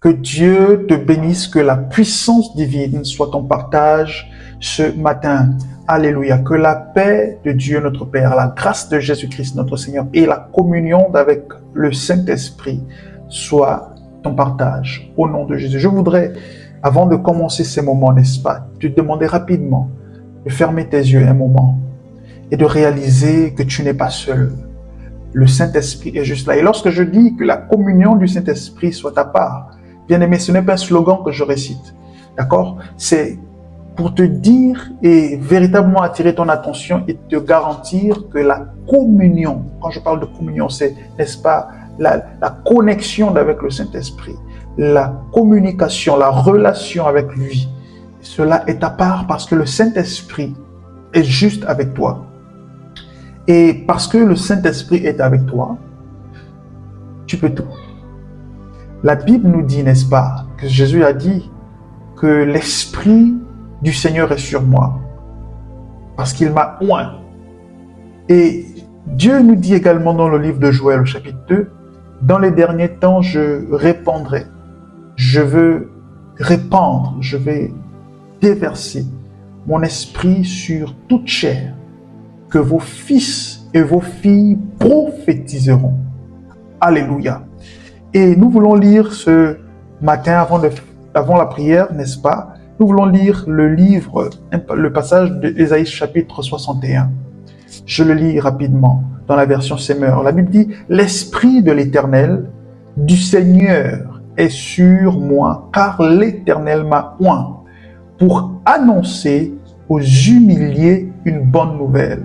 Que Dieu te bénisse, que la puissance divine soit ton partage ce matin. Alléluia. Que la paix de Dieu notre Père, la grâce de Jésus-Christ notre Seigneur et la communion avec le Saint-Esprit soit ton partage. Au nom de Jésus. Je voudrais, avant de commencer ces moments, n'est-ce pas, te demander rapidement de fermer tes yeux un moment et de réaliser que tu n'es pas seul. Le Saint-Esprit est juste là. Et lorsque je dis que la communion du Saint-Esprit soit ta part, bien aimé, ce n'est pas un slogan que je récite. D'accord? C'est pour te dire et véritablement attirer ton attention et te garantir que la communion, quand je parle de communion, c'est, n'est-ce pas, la connexion avec le Saint-Esprit, la communication, la relation avec lui, cela est à part parce que le Saint-Esprit est juste avec toi. Et parce que le Saint-Esprit est avec toi, tu peux tout. La Bible nous dit, n'est-ce pas, que Jésus a dit que l'Esprit du Seigneur est sur moi, parce qu'il m'a oint. Et Dieu nous dit également dans le livre de Joël, au chapitre 2, dans les derniers temps, je répandrai, je veux répandre, je vais déverser mon esprit sur toute chair, que vos fils et vos filles prophétiseront. Alléluia. Et nous voulons lire ce matin, avant la prière, n'est-ce pas? Nous voulons lire le passage d'Ésaïe chapitre 61. Je le lis rapidement dans la version Semeur. La Bible dit, « L'Esprit de l'Éternel, du Seigneur, est sur moi, car l'Éternel m'a oint pour annoncer aux humiliés une bonne nouvelle.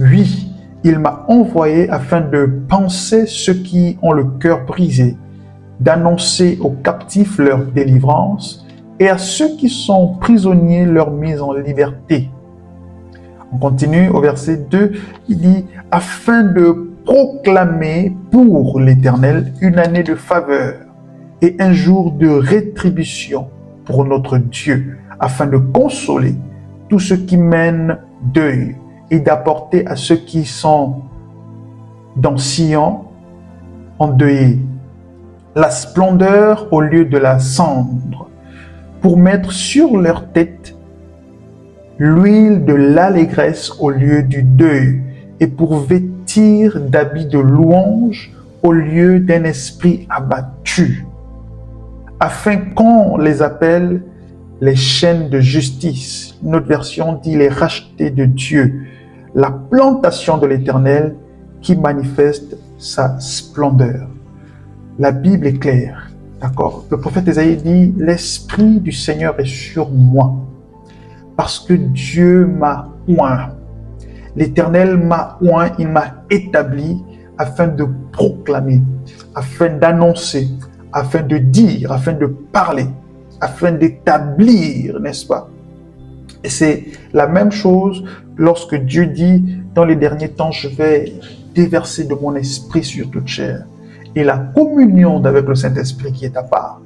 Oui, il m'a envoyé afin de panser ceux qui ont le cœur brisé, d'annoncer aux captifs leur délivrance et à ceux qui sont prisonniers leur mise en liberté. » On continue au verset 2, il dit « Afin de proclamer pour l'Éternel une année de faveur et un jour de rétribution pour notre Dieu, afin de consoler tous ceux qui mènent deuil et d'apporter à ceux qui sont dans Sion endeuillés la splendeur au lieu de la cendre, pour mettre sur leur tête l'huile de l'allégresse au lieu du deuil, et pour vêtir d'habits de louange au lieu d'un esprit abattu, afin qu'on les appelle les chaînes de justice. Une autre version dit les rachetés de Dieu, la plantation de l'Éternel qui manifeste sa splendeur. La Bible est claire, d'accord? Le prophète Ésaïe dit, l'Esprit du Seigneur est sur moi, parce que Dieu m'a oint. L'Éternel m'a oint, il m'a établi afin de proclamer, afin d'annoncer, afin de dire, afin de parler, afin d'établir, n'est-ce pas? Et c'est la même chose lorsque Dieu dit, dans les derniers temps, je vais déverser de mon esprit sur toute chair. Et la communion avec le Saint-Esprit qui est à part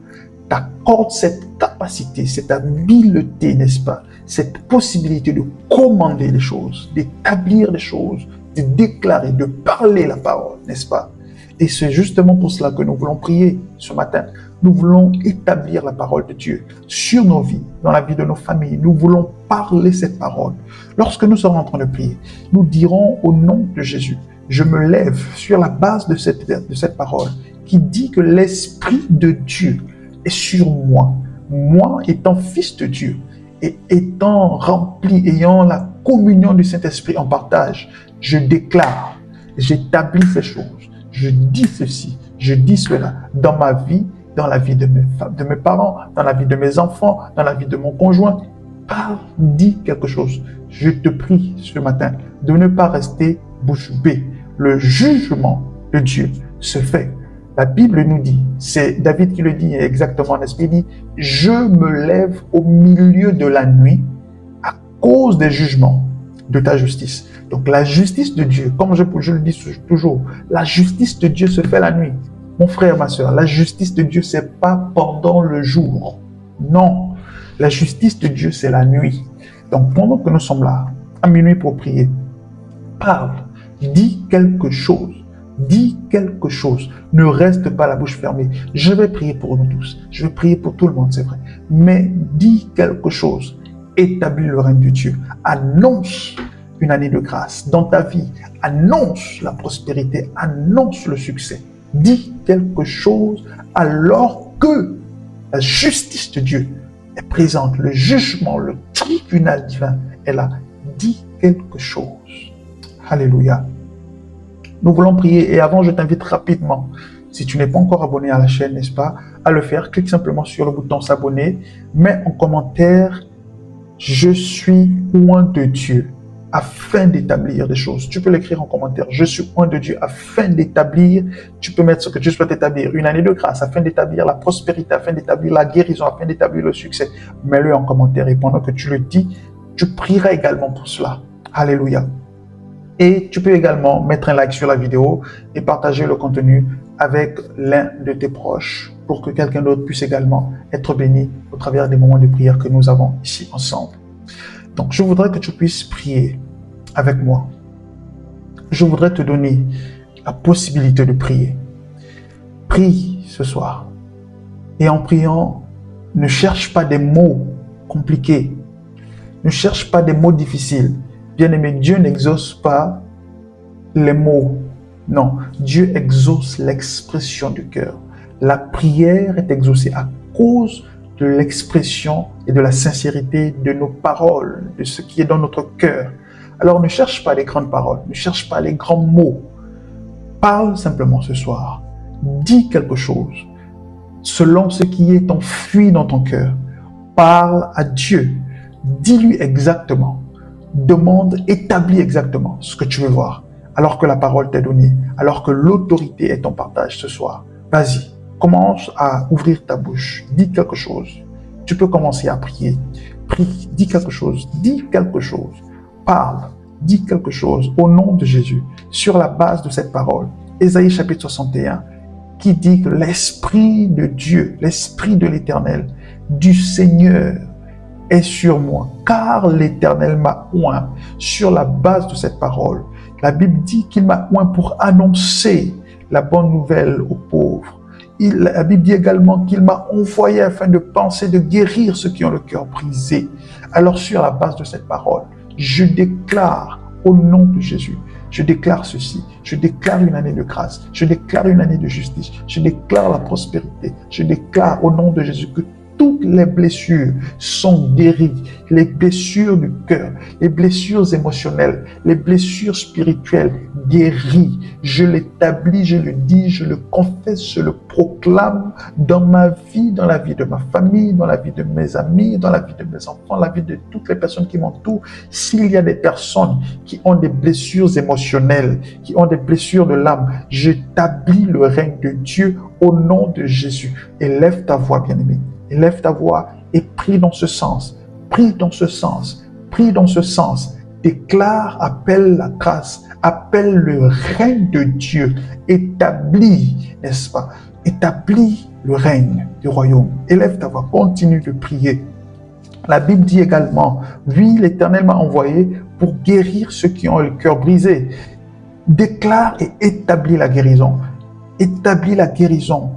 t'accorde cette capacité, cette habileté, n'est-ce pas? Cette possibilité de commander les choses, d'établir les choses, de déclarer, de parler la parole, n'est-ce pas? Et c'est justement pour cela que nous voulons prier ce matin. Nous voulons établir la parole de Dieu sur nos vies, dans la vie de nos familles. Nous voulons parler cette parole. Lorsque nous serons en train de prier, nous dirons au nom de Jésus, je me lève sur la base de cette parole qui dit que l'Esprit de Dieu est sur moi. Moi étant fils de Dieu et étant rempli, ayant la communion du Saint-Esprit en partage, je déclare, j'établis ces choses. Je dis ceci, je dis cela dans ma vie, dans la vie de mes parents, dans la vie de mes enfants, dans la vie de mon conjoint. Parle, dis quelque chose. Je te prie ce matin de ne pas rester bouche bée. Le jugement de Dieu se fait. La Bible nous dit, c'est David qui le dit exactement, n'est-ce pas? Il dit, je me lève au milieu de la nuit à cause des jugements de ta justice. Donc la justice de Dieu, comme je le dis toujours, la justice de Dieu se fait la nuit. Mon frère, ma soeur, la justice de Dieu, c'est pas pendant le jour. Non, la justice de Dieu, c'est la nuit. Donc pendant que nous sommes là, à minuit pour prier, parle, dis quelque chose, Dis quelque chose. Ne reste pas la bouche fermée. Je vais prier pour nous tous. Je vais prier pour tout le monde, c'est vrai. Mais dis quelque chose. Établis le règne de Dieu. Annonce une année de grâce dans ta vie. Annonce la prospérité. Annonce le succès. Dis quelque chose alors que la justice de Dieu est présente. Le jugement, le tribunal divin est là. Dis quelque chose. Alléluia. Nous voulons prier et avant, je t'invite rapidement, si tu n'es pas encore abonné à la chaîne, n'est-ce pas, à le faire. Clique simplement sur le bouton s'abonner. Mets en commentaire, je suis oint de Dieu afin d'établir des choses. Tu peux l'écrire en commentaire. Je suis oint de Dieu afin d'établir, tu peux mettre ce que tu souhaites établir, une année de grâce, afin d'établir la prospérité, afin d'établir la guérison, afin d'établir le succès. Mets-le en commentaire et pendant que tu le dis, tu prieras également pour cela. Alléluia. Et tu peux également mettre un like sur la vidéo et partager le contenu avec l'un de tes proches pour que quelqu'un d'autre puisse également être béni au travers des moments de prière que nous avons ici ensemble. Donc, je voudrais que tu puisses prier avec moi. Je voudrais te donner la possibilité de prier. Prie ce soir. Et en priant, ne cherche pas des mots compliqués. Ne cherche pas des mots difficiles. Bien-aimé, Dieu n'exauce pas les mots. Non, Dieu exauce l'expression du cœur. La prière est exaucée à cause de l'expression et de la sincérité de nos paroles, de ce qui est dans notre cœur. Alors ne cherche pas les grandes paroles, ne cherche pas les grands mots. Parle simplement ce soir. Dis quelque chose selon ce qui est enfui dans ton cœur. Parle à Dieu. Dis-lui exactement. Demande, établis exactement ce que tu veux voir, alors que la parole t'est donnée, alors que l'autorité est ton partage ce soir. Vas-y, commence à ouvrir ta bouche, dis quelque chose. Tu peux commencer à prier. Prie, dis quelque chose, parle, dis quelque chose au nom de Jésus, sur la base de cette parole. Ésaïe chapitre 61, qui dit que l'Esprit de Dieu, l'Esprit de l'Éternel, du Seigneur, est sur moi, car l'Éternel m'a oint. Sur la base de cette parole, la Bible dit qu'il m'a oint pour annoncer la bonne nouvelle aux pauvres. La Bible dit également qu'il m'a envoyé afin de penser, de guérir ceux qui ont le cœur brisé. Alors sur la base de cette parole, je déclare au nom de Jésus, je déclare ceci, je déclare une année de grâce, je déclare une année de justice, je déclare la prospérité, je déclare au nom de Jésus que toutes les blessures sont guéries, les blessures du cœur, les blessures émotionnelles, les blessures spirituelles guéries. Je l'établis, je le dis, je le confesse, je le proclame dans ma vie, dans la vie de ma famille, dans la vie de mes amis, dans la vie de mes enfants, la vie de toutes les personnes qui m'entourent. S'il y a des personnes qui ont des blessures émotionnelles, qui ont des blessures de l'âme, j'établis le règne de Dieu au nom de Jésus. Élève ta voix, bien-aimé. Élève ta voix et prie dans ce sens. Prie dans ce sens. Prie dans ce sens. Déclare, appelle la grâce. Appelle le règne de Dieu. Établis, n'est-ce pas? Établis le règne du royaume. Élève ta voix. Continue de prier. La Bible dit également, oui, l'Éternel m'a envoyé pour guérir ceux qui ont le cœur brisé. Déclare et établis la guérison. Établis la guérison.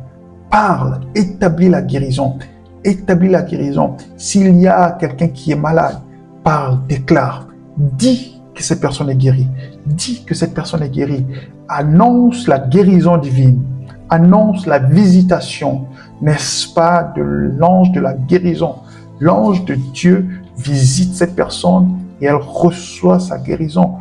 Parle, établis la guérison. Établis la guérison. S'il y a quelqu'un qui est malade, parle, déclare. Dis que cette personne est guérie. Dis que cette personne est guérie. Annonce la guérison divine. Annonce la visitation, n'est-ce pas, de l'ange de la guérison. L'ange de Dieu visite cette personne et elle reçoit sa guérison.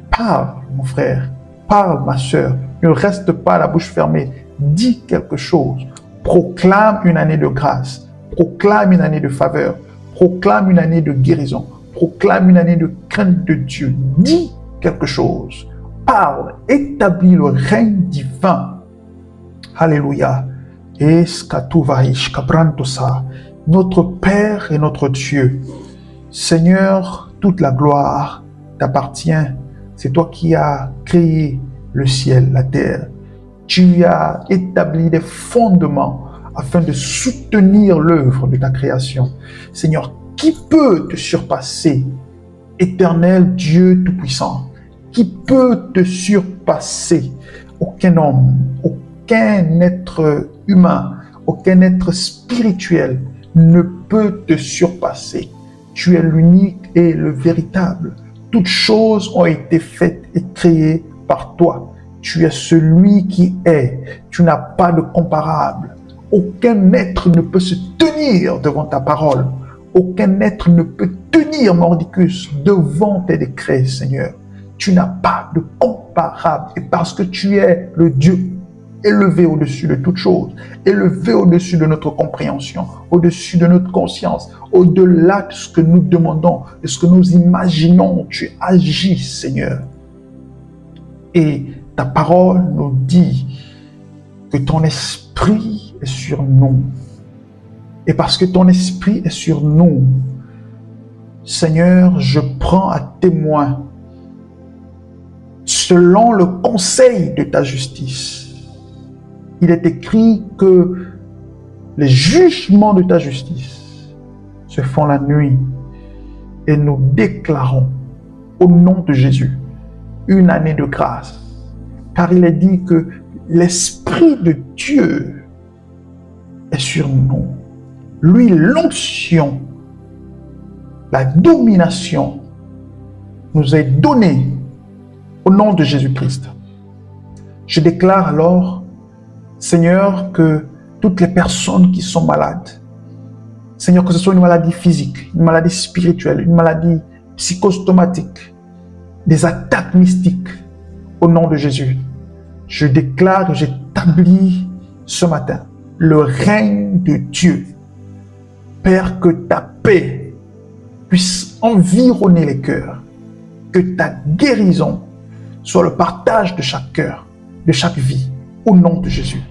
Parle, mon frère. Parle, ma sœur. Ne reste pas la bouche fermée. Dis quelque chose. Proclame une année de grâce. Proclame une année de faveur. Proclame une année de guérison. Proclame une année de crainte de Dieu. Dis quelque chose. Parle. Établis le règne divin. Alléluia. Notre Père et notre Dieu. Seigneur, toute la gloire t'appartient. C'est toi qui as créé le ciel, la terre. Tu as établi des fondements afin de soutenir l'œuvre de ta création. Seigneur, qui peut te surpasser? Éternel Dieu Tout-Puissant, qui peut te surpasser? aucun homme, aucun être humain, aucun être spirituel ne peut te surpasser. Tu es l'unique et le véritable. Toutes choses ont été faites et créées par toi. Tu es celui qui est. Tu n'as pas de comparable. Aucun être ne peut se tenir devant ta parole. Aucun être ne peut tenir mordicus devant tes décrets, Seigneur. Tu n'as pas de comparable. Et parce que tu es le Dieu élevé au-dessus de toute chose, élevé au-dessus de notre compréhension, au-dessus de notre conscience, au-delà de ce que nous demandons, de ce que nous imaginons, tu agis, Seigneur. Et ta parole nous dit que ton esprit est sur nous. Et parce que ton esprit est sur nous, Seigneur, je prends à témoin, selon le conseil de ta justice, il est écrit que les jugements de ta justice se font la nuit et nous déclarons au nom de Jésus une année de grâce. Car il est dit que l'Esprit de Dieu est sur nous. Lui, l'onction, la domination nous est donnée au nom de Jésus-Christ. Je déclare alors, Seigneur, que toutes les personnes qui sont malades, Seigneur, que ce soit une maladie physique, une maladie spirituelle, une maladie psychostomatique, des attaques mystiques, au nom de Jésus, je déclare, j'établis ce matin le règne de Dieu. Père, que ta paix puisse environner les cœurs, que ta guérison soit le partage de chaque cœur, de chaque vie, au nom de Jésus.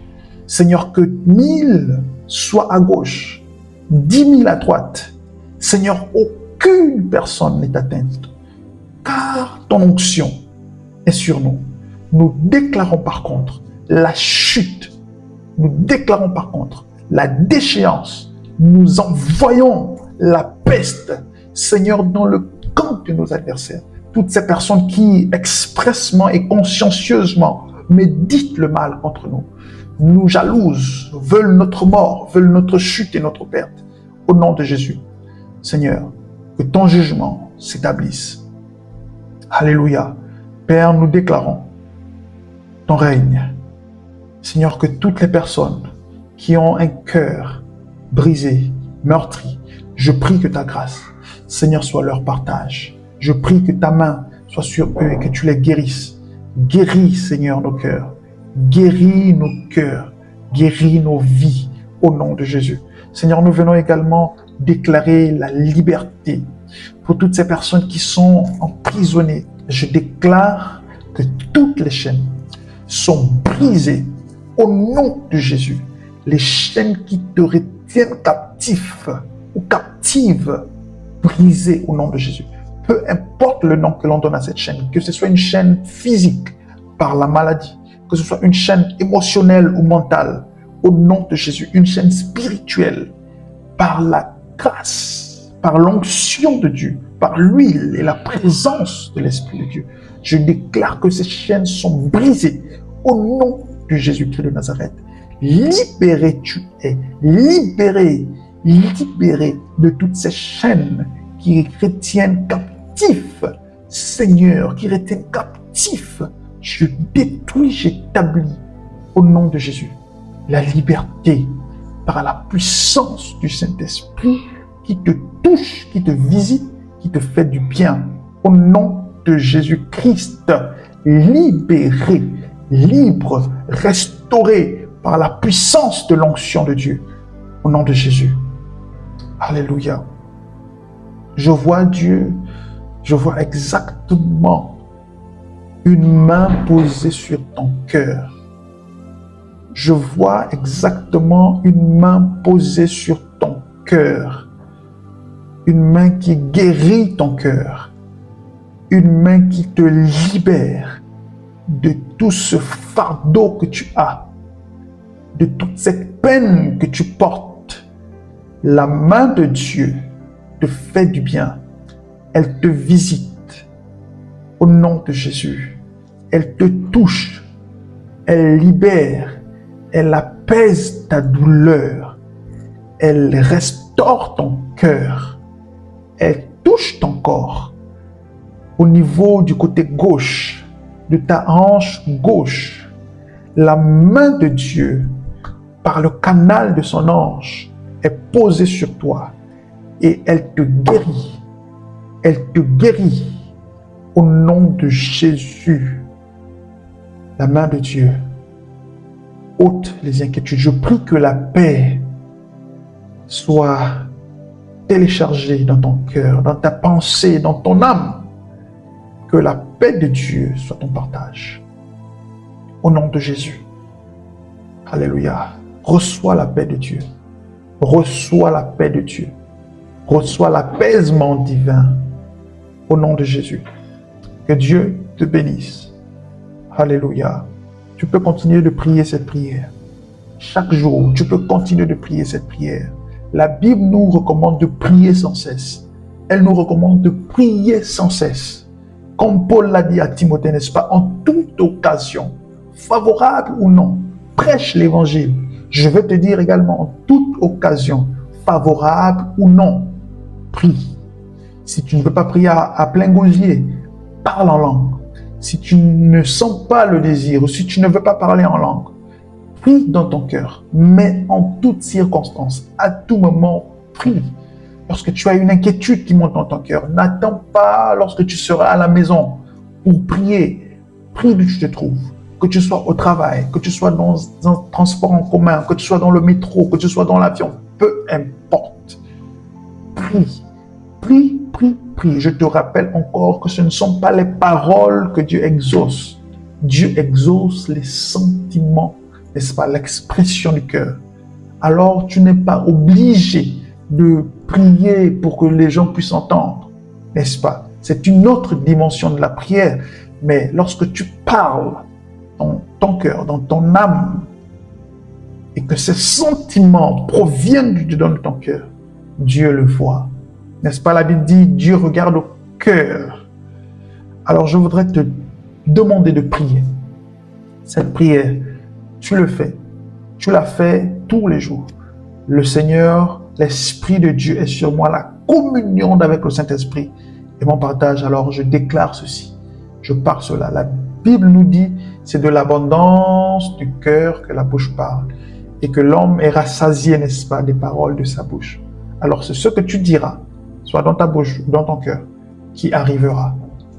Seigneur, que 1000 soient à gauche, 10 000 à droite. Seigneur, aucune personne n'est atteinte, car ton onction est sur nous. Nous déclarons par contre la chute, nous déclarons par contre la déchéance, nous envoyons la peste, Seigneur, dans le camp de nos adversaires. Toutes ces personnes qui expressement et consciencieusement méditent le mal contre nous, nous jalousent, veulent notre mort, veulent notre chute et notre perte. Au nom de Jésus, Seigneur, que ton jugement s'établisse. Alléluia. Père, nous déclarons ton règne. Seigneur, que toutes les personnes qui ont un cœur brisé, meurtri, je prie que ta grâce, Seigneur, soit leur partage. Je prie que ta main soit sur eux et que tu les guérisses. Guéris, Seigneur, nos cœurs. Guéris nos cœurs. Guéris nos vies au nom de Jésus. Seigneur, nous venons également déclarer la liberté pour toutes ces personnes qui sont emprisonnées. Je déclare que toutes les chaînes sont brisées au nom de Jésus. Les chaînes qui te retiennent captif ou captive, brisées au nom de Jésus. Peu importe le nom que l'on donne à cette chaîne, que ce soit une chaîne physique par la maladie, que ce soit une chaîne émotionnelle ou mentale, au nom de Jésus, une chaîne spirituelle, par la grâce, par l'onction de Dieu, par l'huile et la présence de l'Esprit de Dieu. Je déclare que ces chaînes sont brisées au nom de Jésus-Christ de Nazareth. Libéré tu es, libéré, libéré de toutes ces chaînes qui retiennent captifs, Seigneur, qui retiennent captifs. Je détruis, j'établis au nom de Jésus la liberté par la puissance du Saint-Esprit qui te touche, qui te visite, qui te fait du bien. Au nom de Jésus-Christ, libéré, libre, restauré par la puissance de l'onction de Dieu. Au nom de Jésus. Alléluia. Je vois Dieu, je vois exactement une main posée sur ton cœur. Je vois exactement une main posée sur ton cœur. Une main qui guérit ton cœur. Une main qui te libère de tout ce fardeau que tu as, de toute cette peine que tu portes. La main de Dieu te fait du bien. Elle te visite. Au nom de Jésus, elle te touche. Elle libère, elle apaise ta douleur, elle restaure ton cœur, elle touche ton corps au niveau du côté gauche, de ta hanche gauche. La main de Dieu, par le canal de son ange, est posée sur toi et elle te guérit. Elle te guérit au nom de Jésus. La main de Dieu ôte les inquiétudes. Je prie que la paix soit téléchargée dans ton cœur, dans ta pensée, dans ton âme. Que la paix de Dieu soit ton partage. Au nom de Jésus. Alléluia. Reçois la paix de Dieu. Reçois la paix de Dieu. Reçois l'apaisement divin. Au nom de Jésus. Que Dieu te bénisse. Alléluia. Tu peux continuer de prier cette prière. Chaque jour, tu peux continuer de prier cette prière. La Bible nous recommande de prier sans cesse. Elle nous recommande de prier sans cesse. Comme Paul l'a dit à Timothée, n'est-ce pas? En toute occasion, favorable ou non, prêche l'évangile. Je veux te dire également, en toute occasion, favorable ou non, prie. Si tu ne veux pas prier à plein gosier, parle en langue. Si tu ne sens pas le désir, ou si tu ne veux pas parler en langue, prie dans ton cœur, mais en toutes circonstances, à tout moment, prie. Lorsque tu as une inquiétude qui monte dans ton cœur, n'attends pas lorsque tu seras à la maison pour prier. Prie d'où tu te trouves. Que tu sois au travail, que tu sois dans un transport en commun, que tu sois dans le métro, que tu sois dans l'avion, peu importe. Prie, prie, prie, prie. Je te rappelle encore que ce ne sont pas les paroles que Dieu exauce. Dieu exauce les sentiments, n'est-ce pas, l'expression du cœur. Alors tu n'es pas obligé de prier pour que les gens puissent entendre, n'est-ce pas? C'est une autre dimension de la prière. Mais lorsque tu parles dans ton cœur, dans ton âme, et que ces sentiments proviennent du dedans de ton cœur, Dieu le voit. N'est-ce pas? La Bible dit, Dieu regarde au cœur. Alors je voudrais te demander de prier. Cette prière, tu le fais. Tu la fais tous les jours. Le Seigneur, l'Esprit de Dieu est sur moi, la communion avec le Saint-Esprit et mon partage. Alors je déclare ceci, je pars cela. La Bible nous dit, c'est de l'abondance du cœur que la bouche parle et que l'homme est rassasié, n'est-ce pas, des paroles de sa bouche. Alors c'est ce que tu diras, soit dans ta bouche ou dans ton cœur, qui arrivera.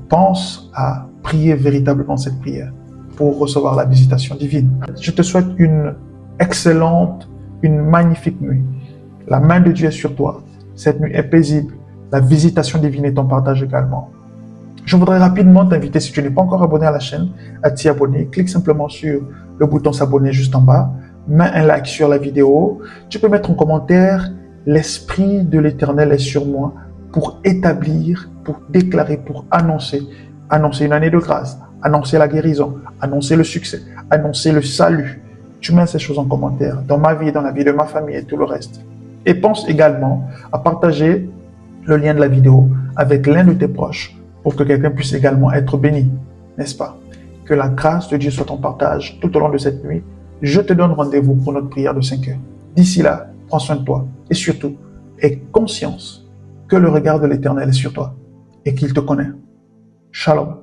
Pense à prier véritablement cette prière pour recevoir la visitation divine. Je te souhaite une excellente, une magnifique nuit. La main de Dieu est sur toi. Cette nuit est paisible. La visitation divine est ton partage également. Je voudrais rapidement t'inviter, si tu n'es pas encore abonné à la chaîne, à t'y abonner. Clique simplement sur le bouton s'abonner juste en bas. Mets un like sur la vidéo. Tu peux mettre en commentaire, l'Esprit de l'Éternel est sur moi pour établir, pour déclarer, pour annoncer. Annoncer une année de grâce, annoncer la guérison, annoncer le succès, annoncer le salut. Tu mets ces choses en commentaire dans ma vie, dans la vie de ma famille et tout le reste. Et pense également à partager le lien de la vidéo avec l'un de tes proches pour que quelqu'un puisse également être béni, n'est-ce pas? Que la grâce de Dieu soit ton partage tout au long de cette nuit. Je te donne rendez-vous pour notre prière de 5 heures. D'ici là, prends soin de toi et surtout, aie conscience que le regard de l'Éternel est sur toi et qu'il te connaît. Shalom.